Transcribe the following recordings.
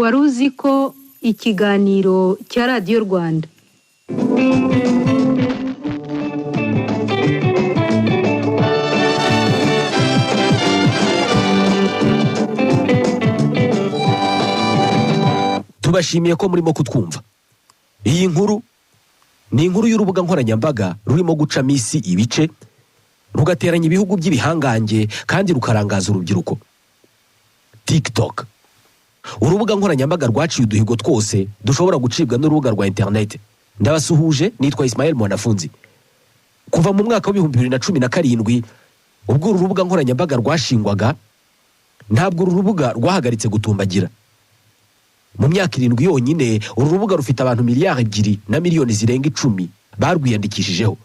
wari uzi ko ikiganiro cya radiyo Rwanda tubashimiye ko murimo kutwumva. Iyi nkuru ni inkuru y'urubuga nkoranyambaga rurimo gucamo isi ibice, rugateranya ibihugu by'ibihangange kandi rukarangaza urubyiruko. TikTok, urubuga nkoranyambaga rwaciye uduhigo twose dushobora gucibwa n'urubuga rwa internet. Ndabasuhuje, nitwa Ismael Mwanafunzi. Kuva mu mwaka wa 2017 ubwo uru rubuga nkoranyambaga rwashingwaga, ntabwo uru rubuga rwahagaritse gutumbagira. Mu myaka 7 yonyine uru rubuga rufite abantu miliyari 2 na miliyoni zirenga 10 barwiyandikishijeho.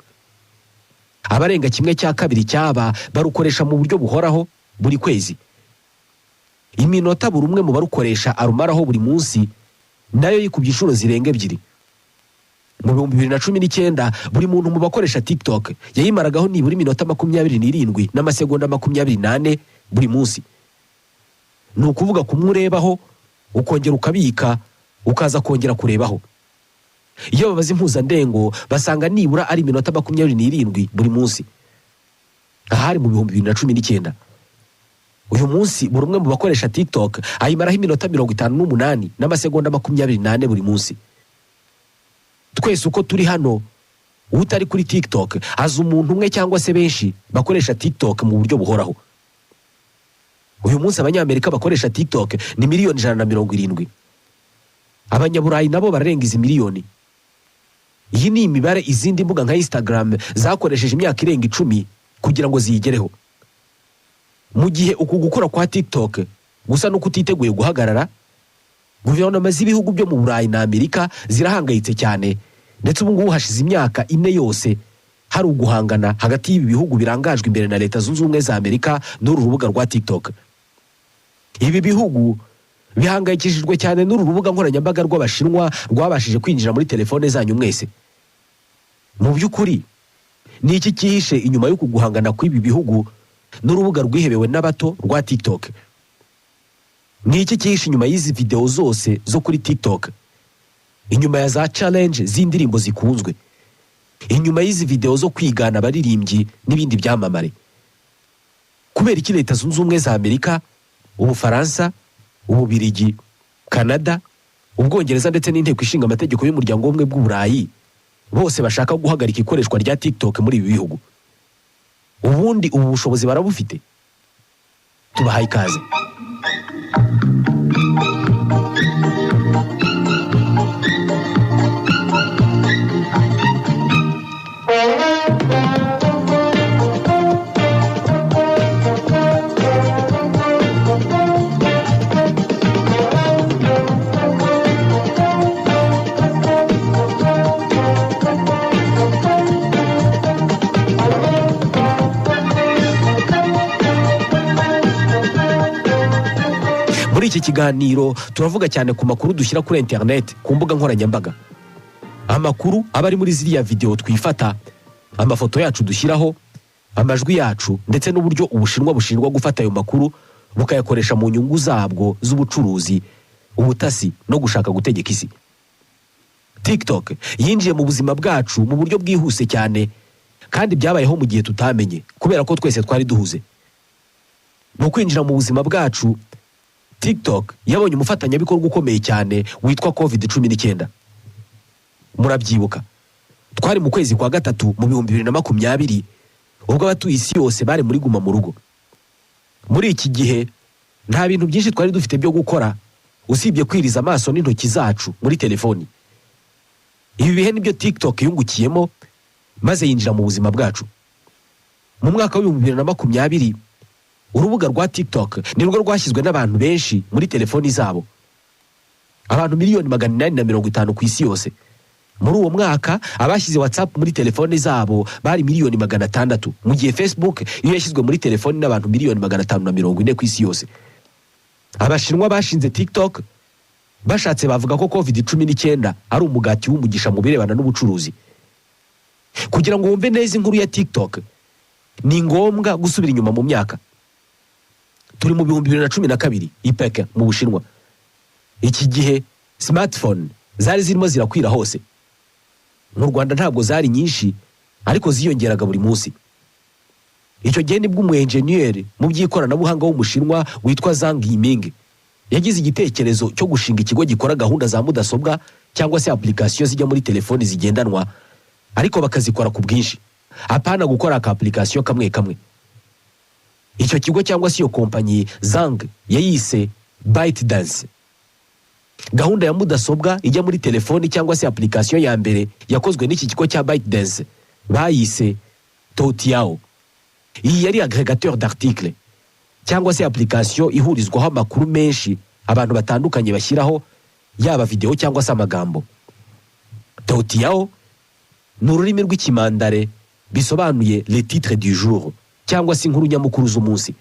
Abarenga 1/2 cyaba barukoresha mu buryo buhoraho buri kwezi. Iminota buri umwe mu barukoresha arumaraho buri munsi nayo yikubye inshuro zirenga 2. Mu 2019 buri muntu mu bakoresha TikTok yayimaragaho nibura iminota 27 n'amasegonda 28 buri munsi. Ni ukuvuga kumwurebaho ukongera ukabika ukaza kongera kurebaho. Iyo babaza impuzandengo basanga nibura ari iminota 27 buri munsi. Ahari mu 2019 uyu munsi buri umwe mu bakoresha TikTok ayimaraho iminota 58 n'amasegonda 28 buri munsi. Twese uko turi hano, utari kuri TikTok azi umuntu umwe cyangwa se benshi bakoresha TikTok mu buryo buhoraho. Uyu munsi abanyamerika bakoresha TikTok ni miliyoni 170. Abanyaburayi nabo bararenga izi miliyoni. Iyi ni imibare izindi mbuga nka Instagram zakoresheje imyaka irenga 10 kugira ngo ziyigereho. Mu gihe uku gukora kwa TikTok gusa no kutiteguye guhagarara, guverinoma z'ibihugu byo mu Burayi na Amerika zirahangayitse cyane, ndetse ubu ngubu hashize imyaka 4 yose hari uguhangana hagati y'ibi bihugu birangajwe imbere na Leta Zunze Ubumwe za Amerika n'uru rubuga rwa TikTok. Ibi bihugu bihangayikishijwe cyane n'uru rubuga nkoranyambaga rw'Abashinwa rwabashije kwinjira muri telefone zanyu mwese. Mu by'ukuri ni iki cyihishe inyuma yo kuguhangana kw'ibi bihugu n'urubuga rwihebewe n'abato rwa TikTok? Ni iki cyihishe inyuma y'izi video zose zo kuri TikTok? Inyuma ya za challenge z'indirimbo zikunzwe, inyuma y'izi video zo kwigana abaririmbyi n'ibindi byamamare. Kubera iki Leta Zunze Ubumwe za Amerika, Ubufaransa, Ububirigi, Canada, Ubwongereza ndetse n'inteko ishinga amategeko y'umuryango w'ubumwe bw'Uburayi bose bashaka guhagarika ikoreshwa rya TikTok muri ibi bihugu? Ubundi ubu bushobozi barabufite? Tubahaye ikaze. Muri iki kiganiro turavuga cyane ku makuru dushyira kuri internet, ku mbuga nkoranyambaga. Amakuru aba ari muri ziriya video twifata, amafoto yacu dushyiraho, amajwi yacu, ndetse n'uburyo Ubushinwa bushinjwa gufata ayo makuru bukayakoresha mu nyungu zabwo z'ubucuruzi, ubutasi no gushaka gutegeka isi. TikTok yinjiye mu buzima bwacu mu buryo bwihuse cyane, kandi byabayeho mu gihe tutamenye kubera ko twese twari duhuze. Mu kwinjira mu buzima bwacu, TikTok yabonye umufatanyabikorwa ukomeye cyane witwa COVID-19. Murabyibuka, twari mu kwezi kwa gatatu mu 2020 ubwo abatuye isi yose bari muri guma mu rugo. Muri iki gihe nta bintu byinshi twari dufite byo gukora usibye kwiriza amaso n'intoki zacu muri telefoni. Ibi bihe nibyo TikTok yungukiyemo maze yinjira mu buzima bwacu. Mu mwaka wa 2020 urubuga rwa TikTok nirwo rwashyizwe n'abantu benshi muri telefoni zabo. Abantu miliyoni 850 ku isi yose. Muri uwo mwaka abashyize WhatsApp muri telefoni zabo bari miliyoni 600, mu gihe Facebook iyo yashyizwe muri telefoni n'abantu miliyoni 540 ku isi yose. Abashinwa bashinze TikTok bashatse bavuga ko COVID-19 ari umugati w'umugisha mu birebana n'ubucuruzi. Kugira ngo wumve neza inkuru ya TikTok ni ngombwa gusubira inyuma mu myaka. Turi mu 2012 i Pekin mu Bushinwa. iki gihe smartphone zari zirimo zirakwira hose. Mu Rwanda ntabwo zari nyinshi ariko ziyongeraga buri munsi. Icyo gihe nibwo umu-enjeniyeri mu by'ikoranabuhanga w'umushinwa witwa Zhang Yiming yagize igitekerezo cyo gushinga ikigo gikora gahunda za mudasobwa cyangwa se application zijya muri telefoni zigendanwa, ariko bakazikora ku bwinshi, apana gukora ka application kamwe kamwe. Icyo kigo cyangwa se iyo kompanyi Zhang yayise ByteDance. Gahunda ya mudasobwa ijya muri telefoni cyangwa se application ya mbere yakozwe n'iki kigo cya ByteDance bayise Toutiao. Iyi yari agregateur d'articles cyangwa se application ihurizwaho amakuru menshi abantu batandukanye bashyiraho, yaba video cyangwa se amagambo. Toutiao ni ururimi rw'ikimandare bisobanuye le titre du jour cyangwa se inkuru nyamukuru z'umunsi.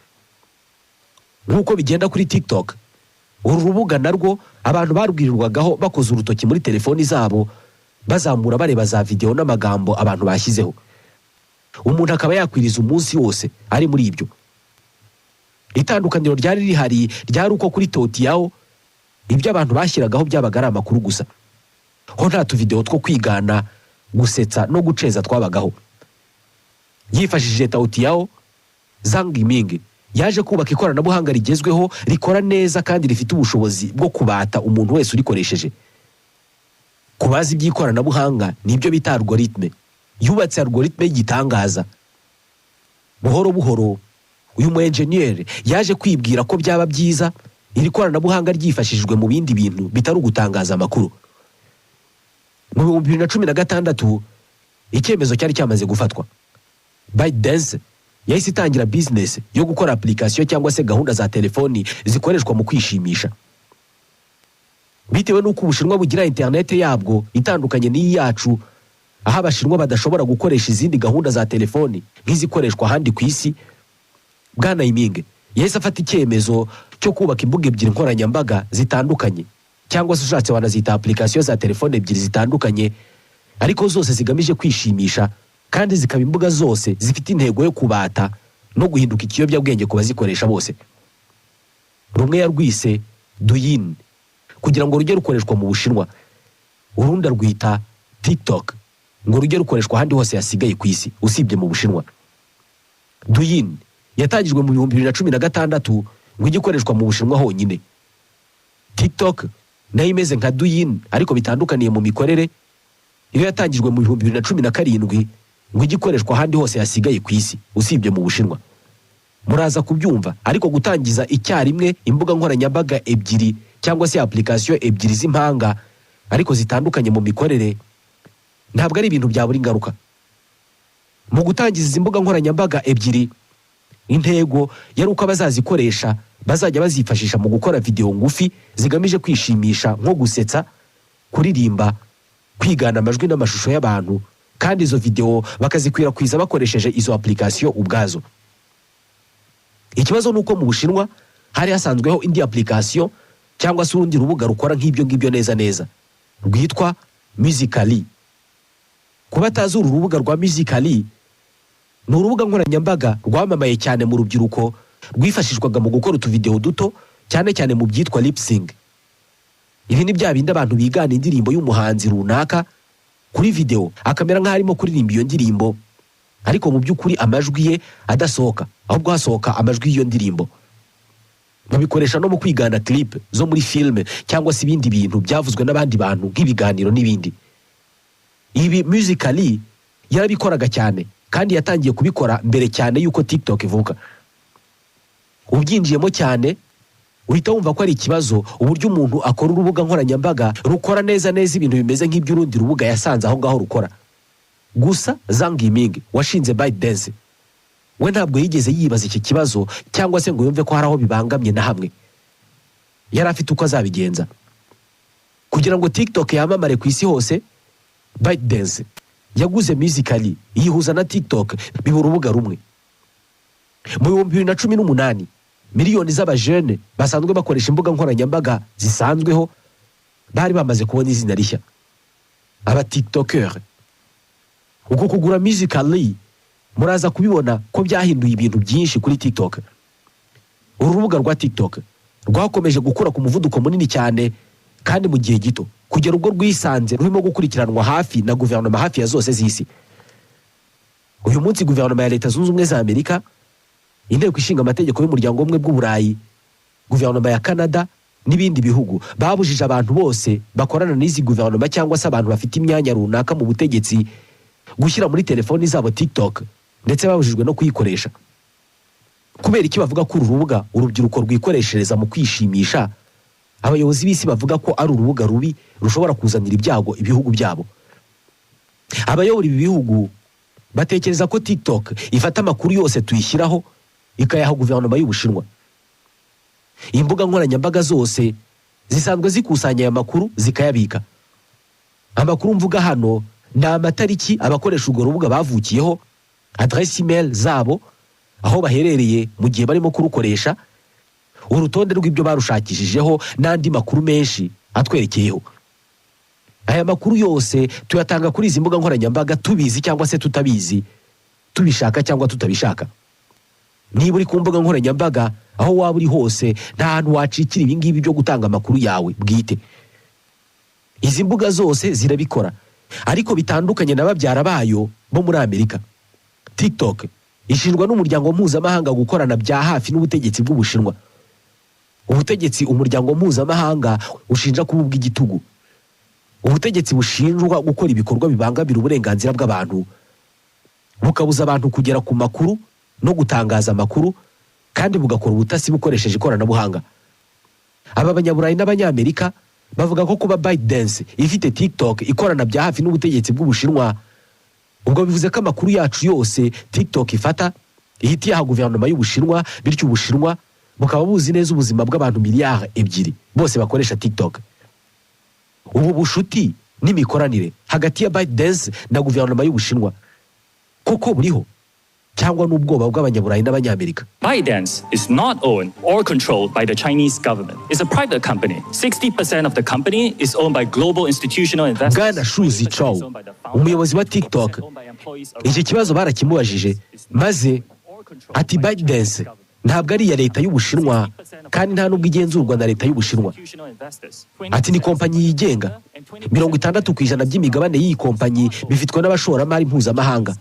Nk'uko bigenda kuri TikTok, uru rubuga narwo abantu barwirirwagaho bakoze urutoki muri telefoni zabo bazamura bareba za video n'amagambo abantu bashyizeho. Umuntu akaba yakwiriza umunsi wose ari muri ibyo. Itandukaniro ryari rihari ryari uko kuri Toutiao ibyo abantu bashyiragaho byabaga ari amakuru gusa, ho nta tuvideo two kwigana, gusetsa no guceza twabagaho. Yifashishije Toutiao, Zhang Yiming yaje kubaka ikoranabuhanga rigezweho rikora neza kandi rifite ubushobozi bwo kubata umuntu wese urikoresheje. Kubazi by'ikoranabuhanga nibyo bita algoritme. Yubatse algoritme y'igitangaza. Buhoro buhoro uyu mu-enjeniyeri yaje kwibwira ko byaba byiza iri koranabuhanga ryifashishijwe mu bindi bintu bitari ugutangaza amakuru. Mu 2016 icyemezo cyari cyamaze gufatwa. ByteDance yahise itangira business yo gukora application cyangwa se gahunda za telefoni zikoreshwa mu kwishimisha. Bitewe n'uko Ubushinwa bugira internet yabwo itandukanye n'iyi yacu, aho Abashinwa badashobora gukoresha izindi gahunda za telefoni nk'izikoreshwa ahandi ku isi, Bwana Yiming yahise afata icyemezo cyo kubaka imbuga ebyiri nkoranyambaga zitandukanye, cyangwa se ushatse wanazita application za telefone ebyiri zitandukanye, ariko zose zigamije kwishimisha kandi zikaba imbuga zose zifite intego yo kubata no guhinduka ikiyobyabwenge ku bazikoresha bose. Rumwe yarwise Douyin kugira ngo rujye rukoreshwa mu Bushinwa, urundi rwita TikTok ngo rujye rukoreshwa ahandi hose yasigaye ku isi usibye mu Bushinwa. Douyin yatangijwe mu 2016 ngo ijye ikoreshwa mu Bushinwa honyine. TikTok nayo imeze nka Douyin ariko bitandukaniye mu mikorere, iyo yatangijwe mu 2017 ngo ijye ikoreshwa ahandi hose yasigaye ku isi usibye mu Bushinwa. Muraza kubyumva, ariko gutangiza icyarimwe imbuga nkoranyambaga ebyiri cyangwa se application ebyiri z'impanga ariko zitandukanye mu mikorere ntabwo ari ibintu byabura ingaruka. Mu gutangiza izi mbuga nkoranyambaga ebyiri, intego yari uko abazazikoresha bazajya bazifashisha mu gukora video ngufi zigamije kwishimisha nko gusetsa, kuririmba, kwigana amajwi n'amashusho y'abantu, kandi izo video bakazikwirakwiza bakoresheje izo application ubwazo. Ikibazo nuko mu Bushinwa hari hasanzweho indi application cyangwa se urundi rubuga rukora nk'ibyo ngibyo neza neza rwitwa Musical.ly. Kuba tazi uru rubuga rwa Musical.ly, ni urubuga nkoranyambaga rwamamaye cyane mu rubyiruko rwifashishwaga mu gukora utuvideo duto cyane cyane mu byitwa lip sync. Ibi ni bya bindi abantu bigana indirimbo y'umuhanzi runaka kuri video akamera nk'aho arimo kuririmba iyo ndirimbo, ariko mu by'ukuri amajwi ye adasohoka, ahubwo hasohoka amajwi y'iyo ndirimbo. Babikoresha no mu kwigana clip zo muri filme cyangwa se ibindi bintu byavuzwe n'abandi bantu nk'ibiganiro n'ibindi. Ibi Musical.ly yarabikoraga cyane kandi yatangiye kubikora mbere cyane yuko TikTok ivuka. Ubyinjiyemo cyane uhita wumva ko ari ikibazo uburyo umuntu akora urubuga nkoranyambaga rukora neza neza ibintu bimeze nk'iby'urundi rubuga yasanze aho ngaho rukora. Gusa Zhang Yiming washinze ByteDance we ntabwo yigeze yibaza iki kibazo cyangwa se ngo yumve ko hari aho bibangamye na hamwe. Yari afite uko azabigenza. Kugira ngo TikTok yamamare ku isi hose, ByteDance yaguze Musical.ly yihuza na TikTok biba urubuga rumwe. Mu 2018 miliyoni z'abajene basanzwe bakoresha imbuga nkoranyambaga zisanzweho bari bamaze kubona izina rishya, aba TikToker. Uko kugura Musical.ly muraza kubibona ko byahinduye ibintu byinshi kuri TikTok. Uru rubuga rwa TikTok rwakomeje gukura ku muvuduko munini cyane kandi mu gihe gito kugera ubwo rwisanze rurimo gukurikiranwa hafi na guverinoma hafi ya zose z'isi. Uyu munsi guverinoma ya Leta Zunze Ubumwe za Amerika, inteko ishinga amategeko y'umuryango w'ubumwe bw'Uburayi, guverinoma ya Canada n'ibindi bihugu babujije abantu bose bakorana n'izi guverinoma cyangwa se abantu bafite imyanya runaka mu butegetsi gushyira muri telefoni zabo TikTok, ndetse babujijwe no kuyikoresha. Kubera iki bavuga ko uru rubuga urubyiruko rwikoreshereza mu kwishimisha? Abayobozi b'isi bavuga ko ari urubuga rubi rushobora kuzanira ibyago ibihugu byabo. Abayobora ibi bihugu batekereza ko TikTok ifata amakuru yose tuyishyiraho ikayaha guverinoma y'Ubushinwa. Imbuga nkoranyambaga zose zisanzwe zikusanya aya makuru zikayabika. Amakuru mvuga hano ni amatariki abakoresha urwo rubuga bavukiyeho, adresse email zabo, aho baherereye mu gihe barimo kurukoresha, urutonde rw'ibyo barushakishijeho n'andi makuru menshi atwerekeyeho. Aya makuru yose tuyatanga kuri izi mbuga nkoranyambaga tubizi cyangwa se tutabizi, tubishaka cyangwa tutabishaka. Niba uri ku mbuga nkoranyambaga aho waba uri hose, nta hantu wacikira ibi ngibi byo gutanga amakuru yawe bwite. Izi mbuga zose zirabikora, ariko bitandukanye na babyara bayo bo muri Amerika. TikTok ishinjwa n'umuryango mpuzamahanga gukorana bya hafi n'ubutegetsi bw'Ubushinwa. Ubutegetsi umuryango mpuzamahanga ushinja kuba ubw'igitugu. Ubutegetsi bushinjwa gukora ibikorwa bibangamira uburenganzira bw'abantu, bukabuza abantu kugera ku makuru no gutangaza amakuru, kandi bugakora ubutasi bukoresheje ikoranabuhanga. Aba banyaburayi n'abanyamerika bavuga ko kuba ByteDance ifite TikTok ikorana bya hafi n'ubutegetsi bw'Ubushinwa, ubwo bivuze ko amakuru yacu yose TikTok ifata ihita yaha guverinoma y'Ubushinwa, bityo Ubushinwa bukaba buzi neza ubuzima bw'abantu miliyari 2 bose bakoresha TikTok. Ubu bushuti n'imikoranire hagati ya ByteDance na guverinoma y'Ubushinwa koko buriho, cyangwa n'ubwoba bw'abanyaburayi n'abanyamerika? ByteDance is not owned or controlled by the Chinese government. It's a private company. 60% of the company is owned by global institutional investors. Bwana Shuzi Chow, umuyobozi wa TikTok, iki kibazo barakimubajije maze ati ByteDance ntabwo ari iya Leta y'Ubushinwa kandi nta nubwo igenzurwa na Leta y'Ubushinwa. Ati ni kompanyi yigenga. 60% by'imigabane y'iyi kompanyi bifitwe n'abashoramari mpuzamahanga.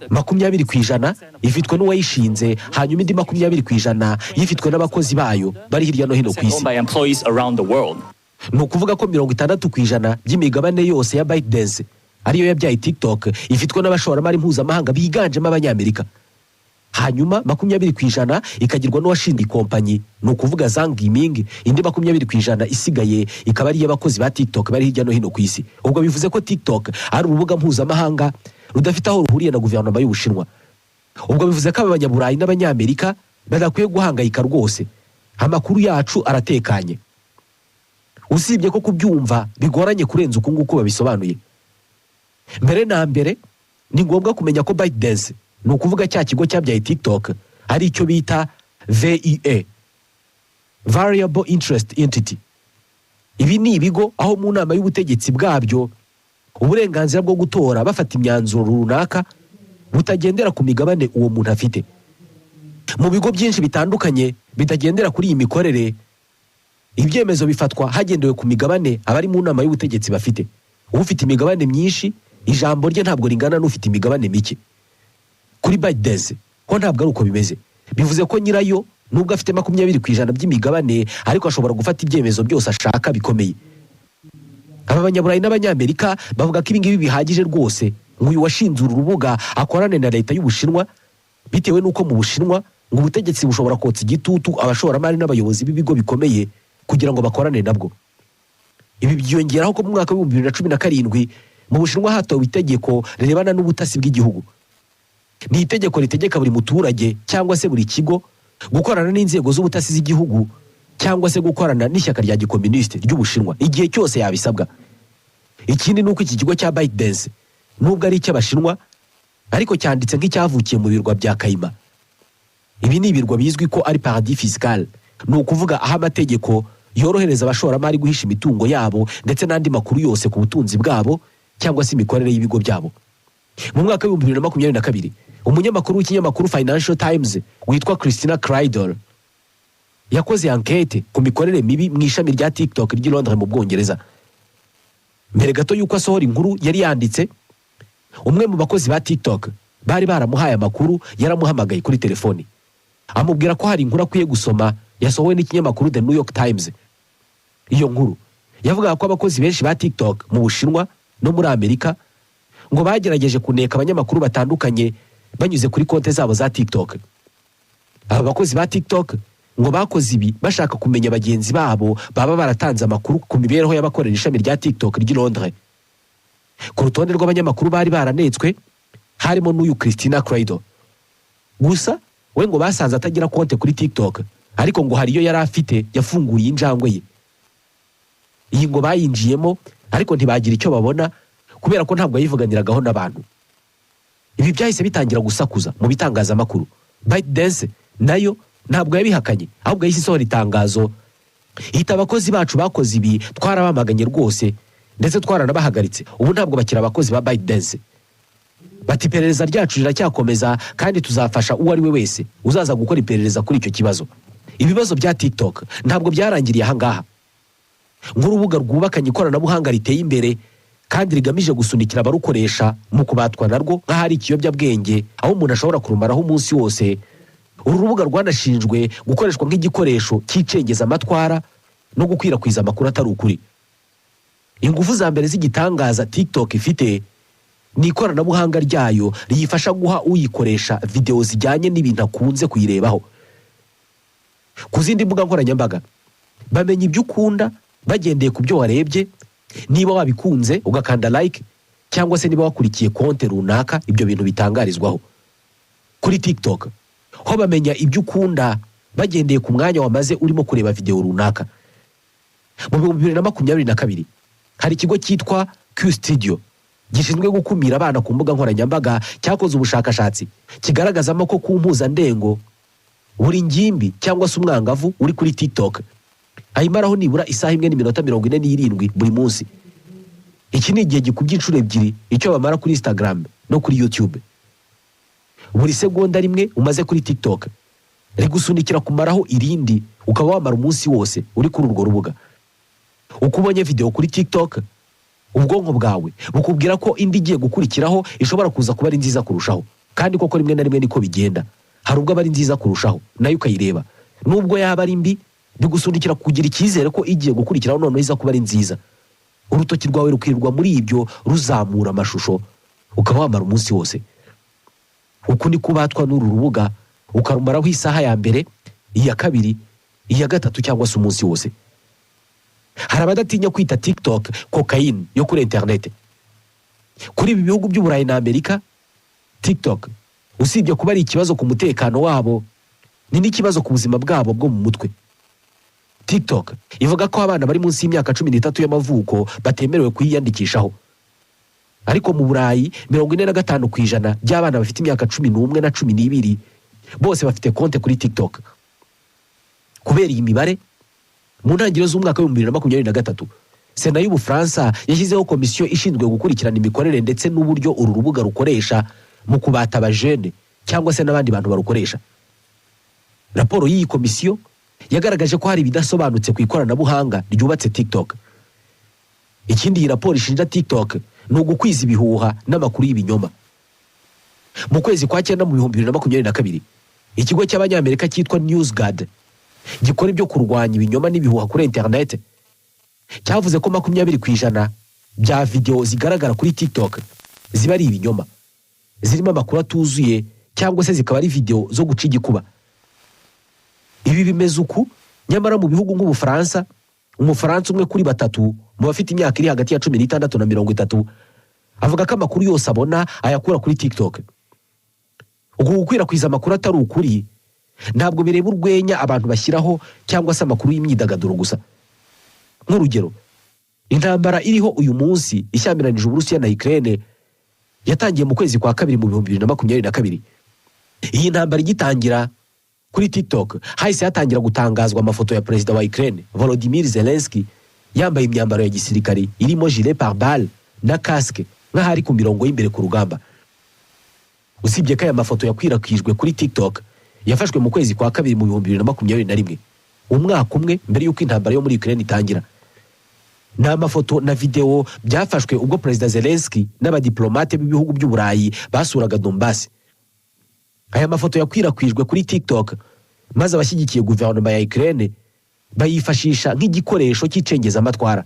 20% ifitwe n'uwayishinze, hanyuma indi 20% yifitwe n'abakozi bayo bari hirya no hino ku isi. Ni ukuvuga ko 60% by'imigabane yose ya ByteDance ariyo yabyaye TikTok ifitwe n'abashoramari mpuzamahanga biganjemo abanyamerika. Hanyuma 20% ikagirwa n'uwashinze kompanyi, ni ukuvuga Zhang Yiming. Indi 20% isigaye ikaba ari y'abakozi ba TikTok bari hirya no hino ku isi. Ubwo bivuze ko TikTok ari urubuga mpuzamahanga rudafite aho ruhuriye na guverinoma y'Ubushinwa. Ubwo bivuze ko abanyaburayi n'abanyamerika badakwiye guhangayika rwose. Amakuru yacu aratekanye. Usibye ko kubyumva bigoranye kurenza uko nguko babisobanuye. Mbere na mbere ni ngombwa kumenya ko ByteDance, ni ukuvuga cya kigo cyabyaye TikTok, ari icyo bita VIE, Variable Interest Entity. Ibi ni ibigo aho mu nama y'ubutegetsi bwabyo uburenganzira bwo gutora bafata imyanzuro runaka butagendera ku migabane uwo muntu afite. Mu bigo byinshi bitandukanye bitagendera kuri iyi mikorere, ibyemezo bifatwa hagendewe ku migabane abari mu nama y'ubutegetsi bafite. Ufite imigabane myinshi ijambo rye ntabwo ringana n'ufite imigabane mike. Kuri ByteDance ho ntabwo ari uko bimeze. Bivuze ko nyirayo nubwo afite 20% by'imigabane, ariko ashobora gufata ibyemezo byose ashaka bikomeye. Aba banyaburayi n'abanyamerika bavuga ko ibi ngibi bihagije rwose nk'uyu washinze uru rubuga akorane na Leta y'Ubushinwa, bitewe n'uko mu Bushinwa ngo ubutegetsi bushobora kotsa igitutu abashoramari n'abayobozi b'ibigo bikomeye kugira ngo bakorane nabwo. Ibi byiyongeraho ko mu mwaka wa 2017 mu Bushinwa hatowe itegeko rirebana n'ubutasi bw'igihugu. Ni itegeko ritegeka buri muturage cyangwa se buri kigo gukorana n'inzego z'ubutasi z'igihugu cyangwa se gukorana n'ishyaka rya gikomuniste ry'Ubushinwa igihe cyose yabisabwa. Ikindi nuko iki kigo cya ByteDance nubwo ari icy'Abashinwa, ariko cyanditse nk'icyavukiye mu birwa bya Kayima. Ibi ni ibirwa bizwi ko ari paradis fiscal, ni ukuvuga aho amategeko yorohereza abashoramari guhisha imitungo yabo ndetse n'andi makuru yose ku butunzi bwabo cyangwa se imikorere y'ibigo byabo. Mu mwaka wa 2022 umunyamakuru w'ikinyamakuru Financial Times witwa Christina Kreidel yakoze ankete ku mikorere mibi mu ishami rya TikTok ry'i Londres mu Bwongereza. Mbere gato y'uko asohora inkuru yari yanditse, umwe mu bakozi ba TikTok bari baramuhaye amakuru yaramuhamagaye kuri telefoni amubwira ko hari inkuru akwiye gusoma yasohowe n'ikinyamakuru The New York Times. Iyo nkuru yavugaga ko abakozi benshi ba TikTok mu Bushinwa no muri Amerika ngo bagerageje kuneka abanyamakuru batandukanye banyuze kuri konte zabo za TikTok. Aba bakozi ba TikTok ngo bakoze ibi bashaka kumenya bagenzi babo baba baratanze amakuru ku mibereho y'abakorera ishami rya TikTok ry'i Londres. Ku rutonde rw'abanyamakuru bari baranetswe harimo n'uyu Christina Cradle. Gusa we ngo basanze atagira konte kuri TikTok, ariko ngo hari iyo yari afite yafunguye injangwe ye. Iyi ngo bayinjiyemo ariko ntibagira icyo babona kubera ko ntabwo yayivuganiragaho n'abantu. Ibi byahise bitangira gusakuza mu bitangazamakuru. ByteDance nayo ntabwo yabihakanye, ahubwo yahise isohora itangazo ita abakozi bacu bakoze ibi twarabamaganye rwose ndetse twaranabahagaritse, ubu ntabwo bakira abakozi ba ByteDance. Bati iperereza ryacu riracyakomeza kandi tuzafasha uwo ari we wese uzaza gukora iperereza kuri icyo kibazo. Ibibazo bya TikTok ntabwo byarangiriye aha ngaha. Nk'urubuga rwubakanye ikoranabuhanga riteye imbere kandi rigamije gusunikira abarukoresha mu kubatwa narwo nk'ahari ikiyobyabwenge aho umuntu ashobora kurumaraho umunsi wose, uru rubuga rwanashinjwe gukoreshwa nk'igikoresho cy'icengeza amatwara no gukwirakwiza amakuru atari ukuri. Ingufu za mbere z'igitangaza TikTok ifite ni ikoranabuhanga ryayo riyifasha guha uyikoresha video zijyanye n'ibintu akunze kuyirebaho. Ku zindi mbuga nkoranyambaga bamenya ibyo ukunda bagendeye ku byo warebye, niba wabikunze ugakanda like cyangwa se niba wakurikiye konte runaka ibyo bintu bitangarizwaho. Kuri TikTok ho bamenya ibyo ukunda bagendeye ku mwanya wamaze urimo kureba video runaka. Mu 2022 hari ikigo cyitwa Q Studio gishinzwe gukumira abana ku mbuga nkoranyambaga cyakoze ubushakashatsi kigaragazamo ko ku mpuzandengo buri ngimbi cyangwa se umwangavu uri kuri TikTok ayimaraho nibura isaha imwe n'iminota 47 buri munsi. Iki ni igihe gikubye inshuro ebyiri icyo bamara kuri Instagram no kuri YouTube. Buri segonda rimwe umaze kuri TikTok rigusunikira kumaraho irindi ukaba wamara umunsi wose uri kuri urwo rubuga. Uko ubonye video kuri TikTok ubwonko bwawe bukubwira ko indi igiye gukurikiraho ishobora kuza kuba ari nziza kurushaho, kandi koko rimwe na rimwe niko bigenda. Hari ubwo aba ari nziza kurushaho nayo ukayireba, nubwo yaba ari mbi bigusunikira kugira icyizere ko igiye gukurikiraho noneho iza kuba ari nziza. Urutoki rwawe rukirirwa muri ibyo ruzamura amashusho ukaba wamara umunsi wose. Uku ni kubatwa n'uru rubuga ukarumaraho isaha ya mbere, iya kabiri, iya gatatu cyangwa se umunsi wose. Hari abadatinya kwita TikTok cocaine yo kuri internet. Kuri ibi bihugu by'Uburayi na Amerika, TikTok usibye kuba ari ikibazo ku mutekano wabo, ni n'ikibazo ku buzima bwabo bwo mu mutwe. TikTok ivuga ko abana bari munsi y'imyaka 13 y'amavuko batemerewe kuyiyandikishaho. Ariko mu Burayi 45% by'abana bafite imyaka 11 na 12 bose bafite konte kuri TikTok. Kubera iyi mibare, mu ntangiriro z'umwaka wa 2023 Sena y'Ubufaransa yashyizeho komisiyo ishinzwe gukurikirana imikorere ndetse n'uburyo uru rubuga rukoresha mu kubata abajene cyangwa se n'abandi bantu barukoresha. Raporo y'iyi komisiyo yagaragaje ko hari ibidasobanutse ku ikoranabuhanga ryubatse TikTok. Ikindi iyi raporo ishinja TikTok ni ugukwiza ibihuha n'amakuru y'ibinyoma. Mu kwezi kwa cyenda mu 2022 ikigo cy'abanyamerika cyitwa NewsGuard gikora ibyo kurwanya ibinyoma n'ibihuha kuri internet cyavuze ko 20% bya video zigaragara kuri TikTok ziba ari ibinyoma, zirimo amakuru atuzuye cyangwa se zikaba ari video zo guca igikuba. Ibi bimeze uku nyamara mu bihugu nk'Ubufaransa, Umufaransa umwe kuri batatu mu bafite imyaka iri hagati ya 16 na 30 avuga ko amakuru yose abona ayakura kuri TikTok. Uku gukwirakwiza amakuru atari ukuri ntabwo bireba urwenya abantu bashyiraho cyangwa se amakuru y'imyidagaduro gusa. Nk'urugero, intambara iriho uyu munsi ishyamiranyije Uburusiya na Ukraine yatangiye mu kwezi kwa kabiri mu 2022. Iyi ntambara igitangira kuri TikTok hahise hatangira gutangazwa amafoto ya perezida wa Ukraine Volodymyr Zelensky yambaye imyambaro ya gisirikari irimo gilet pare-balle na casque nk'ahari ku mirongo y'imbere ku rugamba. Usibye ko aya mafoto yakwirakwijwe kuri TikTok yafashwe mu kwezi kwa kabiri mu 2021, umwaka umwe mbere y'uko intambara yo muri Ukraine itangira. Ni amafoto na video byafashwe ubwo Perezida Zelensky n'abadiplomate b'ibihugu by'Uburayi basuraga Donbass. Aya mafoto yakwirakwijwe kuri TikTok, maze abashyigikiye guverinoma ya Ukraine bayifashisha nk'igikoresho cy'icengezamatwara.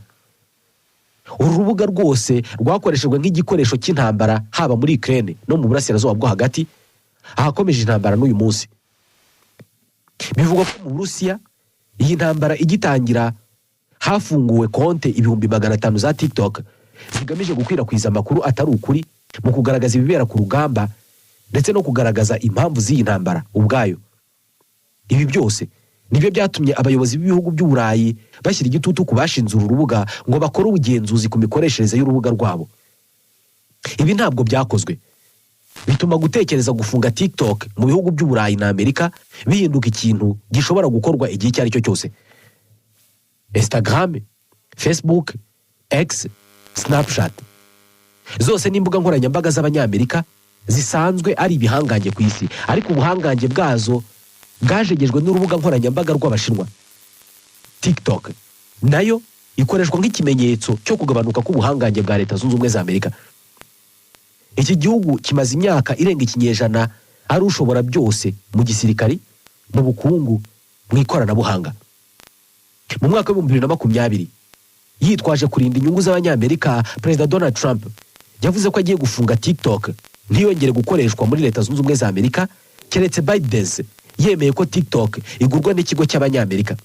Uru rubuga rwose rwakoreshejwe nk'igikoresho cy'intambara haba muri Ukraine no mu burasirazuba bwo hagati ahakomeje intambara n'uyu munsi. Bivugwa ko mu Burusiya iyi ntambara igitangira hafunguwe konte 500 za TikTok zigamije gukwirakwiza amakuru atari ukuri mu kugaragaza ibibera ku rugamba ndetse no kugaragaza impamvu z'iyi ntambara ubwayo. Ibi byose nibyo byatumye abayobozi b'ibihugu by'Uburayi bashyira igitutu ku bashinze uru rubuga ngo bakore ubugenzuzi ku mikoreshereze y'urubuga rwabo. Ibi ntabwo byakozwe, bituma gutekereza gufunga TikTok mu bihugu by'Uburayi na Amerika bihinduka ikintu gishobora gukorwa igihe icyo ari cyo cyose. Instagram, Facebook, X, Snapchat zose ni imbuga nkoranyambaga z'Abanyamerika zisanzwe ari ibihangange ku isi, ariko ubuhangange bwazo bwajegejwe n'urubuga nkoranyambaga rw'Abashinwa. TikTok nayo ikoreshwa nk'ikimenyetso cyo kugabanuka k'ubuhangange bwa Leta Zunze Ubumwe za Amerika. Iki gihugu kimaze imyaka irenga ikinyejana ari ushobora byose mu gisirikari, mu bukungu, mu ikoranabuhanga. Mu mwaka wa 2020 yitwaje kurinda inyungu z'Abanyamerika, Perezida Donald Trump yavuze ko agiye gufunga TikTok ntiyongere gukoreshwa muri Leta Zunze Ubumwe za Amerika keretse Biden yemeye ko TikTok igurwa n'ikigo cy'Abanyamerika.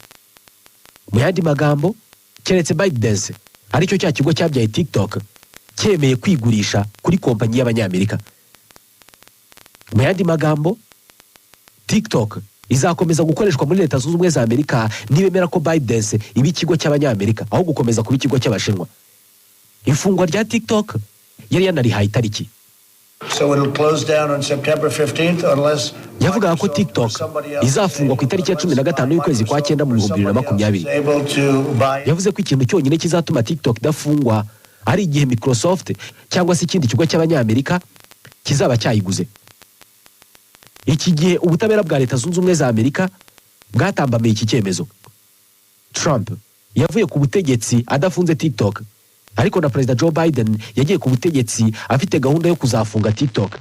Mu yandi magambo, keretse Biden aricyo cya kigo cyabyaye TikTok cyemeye kwigurisha kuri kompanyi y'Abanyamerika. Mu yandi magambo, TikTok izakomeza gukoreshwa muri Leta Zunze Ubumwe za Amerika nibemera ko Biden iba ikigo cy'Abanyamerika aho gukomeza kuba ikigo cy'Abashinwa. Ifungwa rya TikTok yari yanarihaye itariki. So it'll close down on September 15th unless yavugaga ko TikTok izafungwa ku itariki ya 15 y'ukwezi kwa 9 mu 2020. Yavuze ko ikintu cyonyine kizatuma TikTok idafungwa ari igihe Microsoft cyangwa se ikindi kigo cy'Abanyamerika kizaba cyayiguze. Iki gihe ubutabera bwa Leta Zunze Ubumwe za Amerika bwatambamiye iki cyemezo. Trump yavuye ku butegetsi adafunze TikTok, ariko na Perezida Joe Biden yagiye ku butegetsi afite gahunda yo kuzafunga TikTok.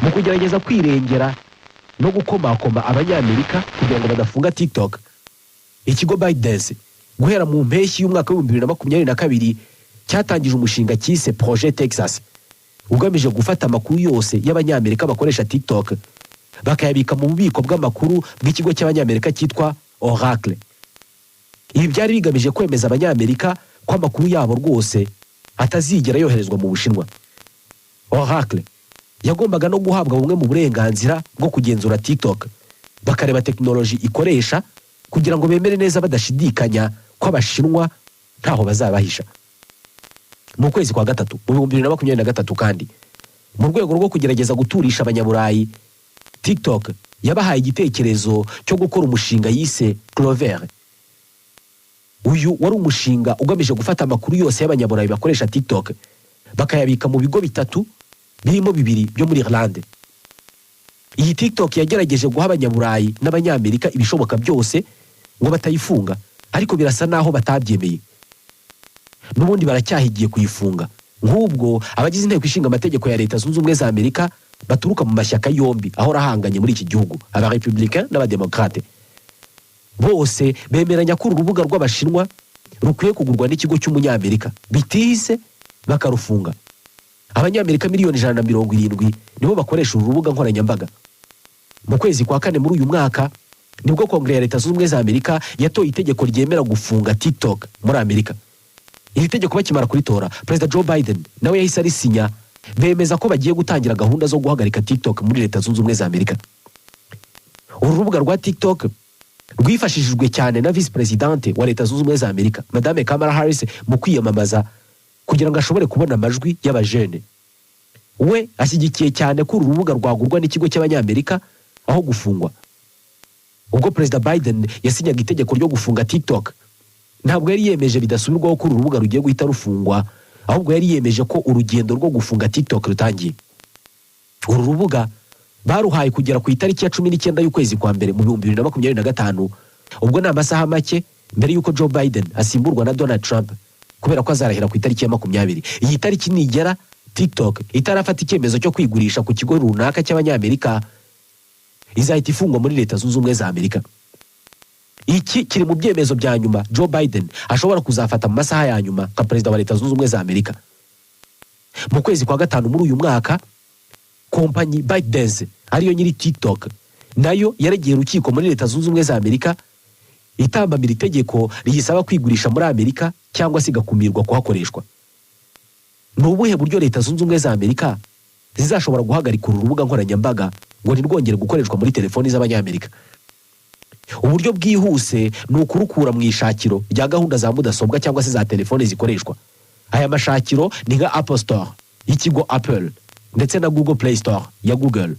Mu kugerageza kwirengera no gukomakoma Abanyamerika kugira ngo badafunga TikTok, ikigo Biden guhera mu mpeshyi y'umwaka wa 2022 cyatangije umushinga cyise Projet Texas, ugamije gufata amakuru yose y'Abanyamerika bakoresha TikTok bakayabika mu bubiko bw'amakuru bw'ikigo cy'Abanyamerika cyitwa Oracle. Ibi byari bigamije kwemeza Abanyamerika ko amakuru yabo rwose atazigera yoherezwa mu Bushinwa. Oracle yagombaga no guhabwa bumwe mu burenganzira bwo kugenzura TikTok, bakareba teknoloji ikoresha kugira ngo bemere neza badashidikanya ko Abashinwa ntaho bazabahisha. Mu kwezi kwa gatatu mu 2023 kandi, mu rwego rwo kugerageza guturisha Abanyaburayi, TikTok yabahaye igitekerezo cyo gukora umushinga yise Clover. Uyu wari umushinga ugamije gufata amakuru yose y'Abanyaburayi bakoresha TikTok bakayabika mu bigo bitatu birimo 2 byo muri Irlande. Iyi TikTok yagerageje guha Abanyaburayi n'Abanyamerika ibishoboka byose ngo batayifunga, ariko birasa naho batabyemeye. N'ubundi baracyahigiye kuyifunga. Nk'ubwo abagize inteko ishinga amategeko ya Leta Zunze Ubumwe za Amerika baturuka mu mashyaka yombi aho rahanganye muri iki gihugu, Aba-Republicain n'Abademokrate, bose bemeranya ko urubuga rw'Abashinwa rukwiye kugurwa n'ikigo cy'Umunyamerika, bitihise bakarufunga. Abanyamerika miliyoni 170 nibo bakoresha urubuga nkoranyambaga. Mu kwezi kwa 4 muri uyu mwaka nibwo Kongere ya Leta Zunze Ubumwe za Amerika yatoye itegeko ryemera gufunga TikTok muri Amerika. Iri tegeko bakimara kuritora, Perezida Joe Biden nawe yahise arisinya, bemeza ko bagiye gutangira gahunda zo guhagarika TikTok muri Leta Zunze Ubumwe za Amerika. Uru rubuga rwa TikTok rwifashishijwe cyane na Vice Presidente wa Leta Zunze Ubumwe za Amerika, Madame Kamala Harris, mu kwiyamamaza kugira ngo ashobore kubona amajwi y'abajene. We ashyigikiye cyane ko uru rubuga rwagurwa n'ikigo cy'Abanyamerika aho gufungwa. Ubwo Perezida Biden yasinyaga itegeko ryo gufunga TikTok, ntabwo yari yemeje bidasubirwaho ko uru rubuga rugiye guhita rufungwa, ahubwo yari yemeje ko urugendo rwo gufunga TikTok rutangiye. Uru rubuga baruhaye kugera ku itariki ya 19 y'ukwezi kwa mbere mu 2025, ubwo ni amasaha make mbere y'uko Joe Biden asimburwa na Donald Trump kubera ko azarahira ku itariki ya 20. Iyi tariki nigera TikTok itarafata icyemezo cyo kwigurisha ku kigo runaka cy'abanyamerika izahita ifungwa muri Leta Zunze Ubumwe za Amerika. Iki kiri mu byemezo bya nyuma Joe Biden ashobora kuzafata mu masaha ya nyuma nka perezida wa Leta Zunze Ubumwe za Amerika. Mu kwezi kwa gatanu muri uyu mwaka, kompanyi ByteDance ariyo nyiri TikTok nayo yaregeye urukiko muri Leta Zunze Ubumwe za Amerika itambamira itegeko riyisaba kwigurisha muri Amerika cyangwa se igakumirwa kuhakoreshwa. Ni ubuhe buryo Leta Zunze Ubumwe za Amerika zizashobora guhagarika uru rubuga nkoranyambaga ngo ntirwongere gukoreshwa muri telefoni z'abanyamerika? Uburyo bwihuse ni ukurukura mu ishakiro rya gahunda za mudasobwa cyangwa se za telefoni zikoreshwa. Aya mashakiro ni nka Apple Store y'ikigo Apple ndetse na Google Play Store ya Google.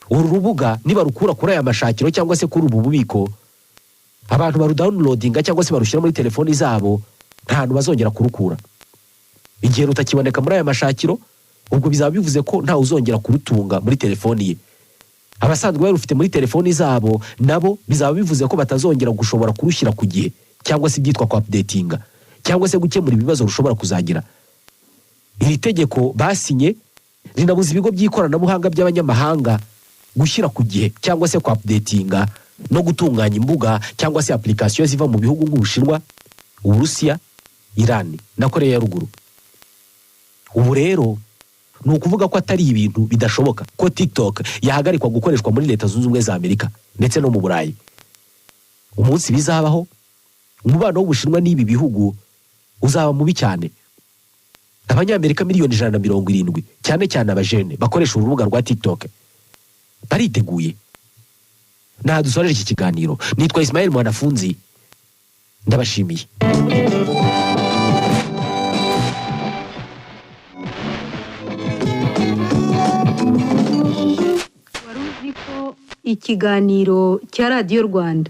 Uru rubuga niba rukura kuri aya mashakiro cyangwa se kuri ubu bubiko, abantu barudownloadinga cyangwa se barushyira muri telefoni zabo, nta hantu bazongera kurukura. Igihe rutakiboneka muri aya mashakiro, ubwo bizaba bivuze ko nta uzongera kurutunga muri telefoni ye. Abasanzwe barufite muri telefoni zabo nabo bizaba bivuze ko batazongera gushobora kurushyira ku gihe cyangwa se ibyitwa ku updatinga cyangwa se gukemura ibibazo rushobora kuzagira. Iri tegeko basinye rinabuza ibigo by'ikoranabuhanga by'abanyamahanga gushyira ku gihe cyangwa se ku updatinga no gutunganya imbuga cyangwa se application ziva mu bihugu nk'Ubushinwa, Uburusiya, Iran na Korea ya Ruguru. Ubu rero ni ukuvuga ko atari ibintu bidashoboka ko TikTok yahagarikwa gukoreshwa muri Leta Zunze Ubumwe za Amerika ndetse no mu Burayi. Umunsi bizabaho, umubano w'Ubushinwa n'ibi bihugu uzaba mubi cyane. Abanyamerika miliyoni 170 cyane cyane abajene bakoresha urubuga rwa TikTok bariteguye. Nta dusoreje iki kiganiro. Nitwa Ismail Mwanafunzi, ndabashimiye. Ikiganiro cya Radio Rwanda.